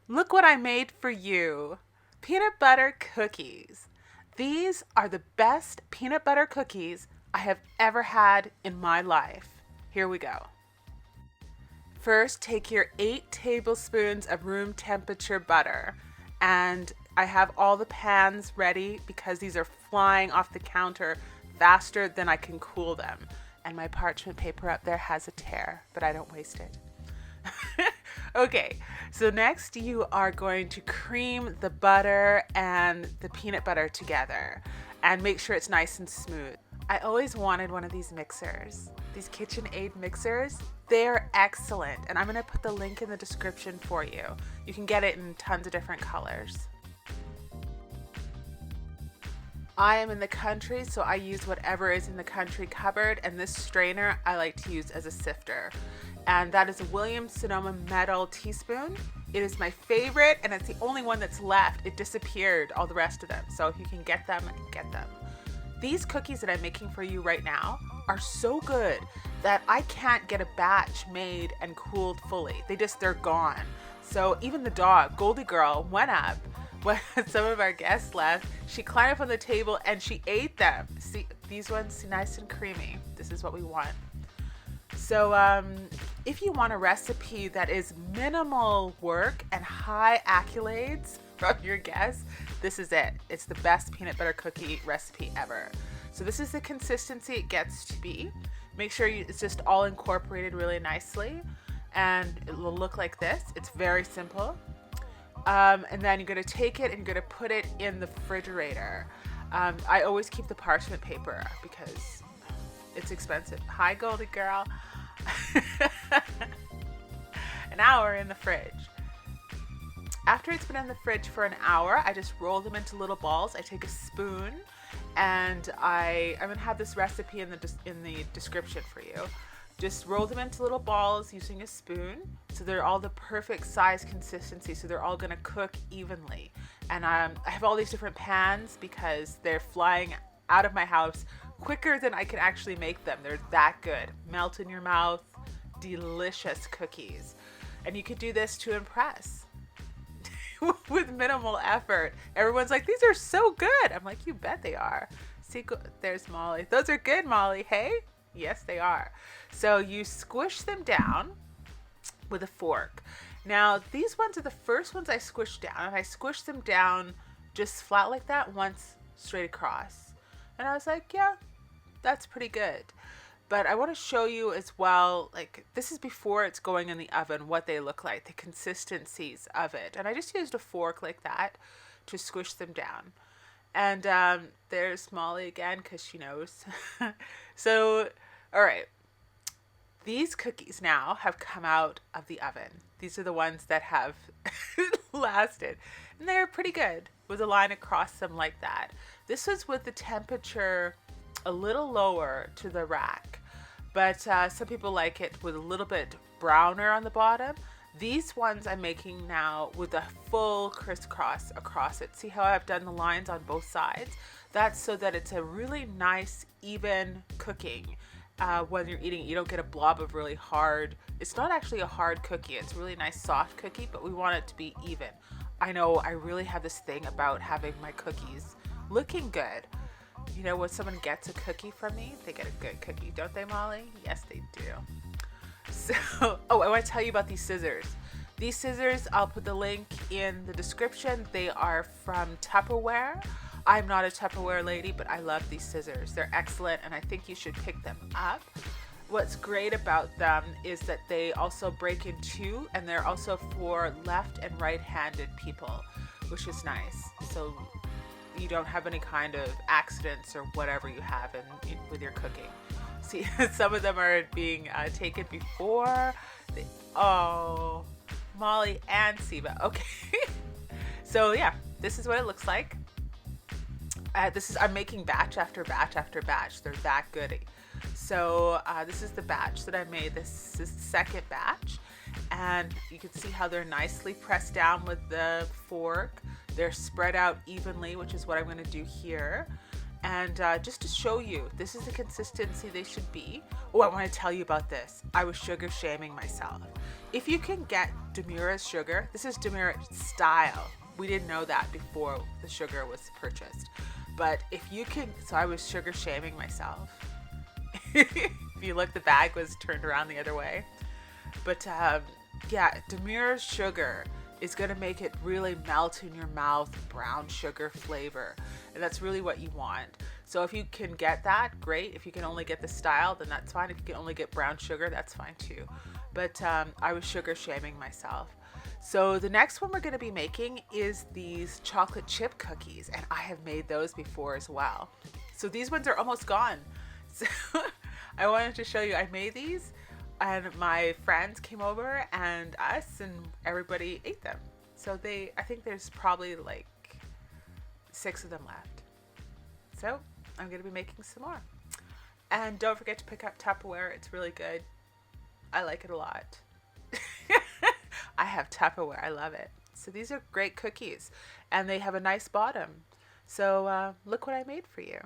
Look what I made for you. Peanut butter cookies. These are the best peanut butter cookies I have ever had in my life. Here we go. First, take your 8 tablespoons of room temperature butter. And I have all the pans ready because these are flying off the counter faster than I can cool them. And my parchment paper up there has a tear, but I don't waste it. Okay, so next you are going to cream the butter and the peanut butter together and make sure it's nice and smooth. I always wanted one of these mixers, these KitchenAid mixers. They're excellent, and I'm going to put the link in the description for you. You can get it in tons of different colors. I am in the country, so I use whatever is in the country cupboard, and this strainer I like to use as a sifter. And that is a Williams-Sonoma metal teaspoon. It is my favorite, and it's the only one that's left. It disappeared, all the rest of them. So if you can get them, get them. These cookies that I'm making for you right now are so good that I can't get a batch made and cooled fully. They're gone. So even the dog, Goldie Girl, went up when some of our guests left. She climbed up on the table and she ate them. See, these ones, nice and creamy. This is what we want. So if you want a recipe that is minimal work and high accolades from your guests, this is it. It's the best peanut butter cookie recipe ever. So this is the consistency it gets to be. Make sure it's just all incorporated really nicely, and it will look like this. It's very simple. And then you're going to take it and you're going to put it in the refrigerator. I always keep the parchment paper because it's expensive. Hi, Goldie Girl. An hour in the fridge. After it's been in the fridge for an hour, I just roll them into little balls. I take a spoon, and I'm gonna have this recipe in the description for you. Just roll them into little balls using a spoon, so they're all the perfect size consistency. So they're all gonna cook evenly. And I have all these different pans because they're flying out of my house quicker than I can actually make them. They're that good. Melt in your mouth, delicious cookies. And you could do this to impress with minimal effort. Everyone's like, these are so good. I'm like, you bet they are. See, there's Molly. Those are good, Molly. Hey? Yes, they are. So you squish them down with a fork. Now, these ones are the first ones I squished down. And I squished them down just flat like that once straight across. And I was like, yeah, that's pretty good. But I want to show you as well, like this is before it's going in the oven, what they look like, the consistencies of it. And I just used a fork like that to squish them down. And there's Molly again because she knows. So, all right. These cookies now have come out of the oven. These are the ones that have lasted. And they're pretty good with a line across them like that. This was with the temperature a little lower to the rack, but some people like it with a little bit browner on the bottom. These ones I'm making now with a full crisscross across it. See how I've done the lines on both sides? That's so that it's a really nice, even cooking. When you're eating, you don't get a blob of really hard. It's not actually a hard cookie. It's a really nice soft cookie, but we want it to be even. I know I really have this thing about having my cookies looking good. You know, when someone gets a cookie from me, they get a good cookie, don't they, Molly? Yes, they do. So, oh, I want to tell you about these scissors. These scissors, I'll put the link in the description. They are from Tupperware. I'm not a Tupperware lady, but I love these scissors. They're excellent, and I think you should pick them up. What's great about them is that they also break in two, and they're also for left and right-handed people, which is nice. So you don't have any kind of accidents or whatever you have with your cooking. See, some of them are being taken before. Oh, Molly and Siva. Okay. So yeah, this is what it looks like. I'm making batch after batch after batch. They're that good. So this is the batch that I made. This is the second batch. And you can see how they're nicely pressed down with the fork. They're spread out evenly, which is what I'm going to do here. And just to show you, this is the consistency they should be. Oh, I want to tell you about this. I was sugar shaming myself. If you can get Demura's sugar. This is Demura style. We didn't know that before the sugar was purchased. But if you can, so I was sugar shaming myself. If you look, the bag was turned around the other way. But yeah, Demura's sugar is going to make it really melt in your mouth, brown sugar flavor. And that's really what you want. So if you can get that, great. If you can only get the style, then that's fine. If you can only get brown sugar, that's fine too. But I was sugar shaming myself. So the next one we're going to be making is these chocolate chip cookies. And I have made those before as well. So these ones are almost gone. So I wanted to show you, I made these and my friends came over and us and everybody ate them. So I think there's probably like 6 of them left. So I'm going to be making some more. And don't forget to pick up Tupperware. It's really good. I like it a lot. I have Tupperware. I love it. So these are great cookies and they have a nice bottom. So look what I made for you.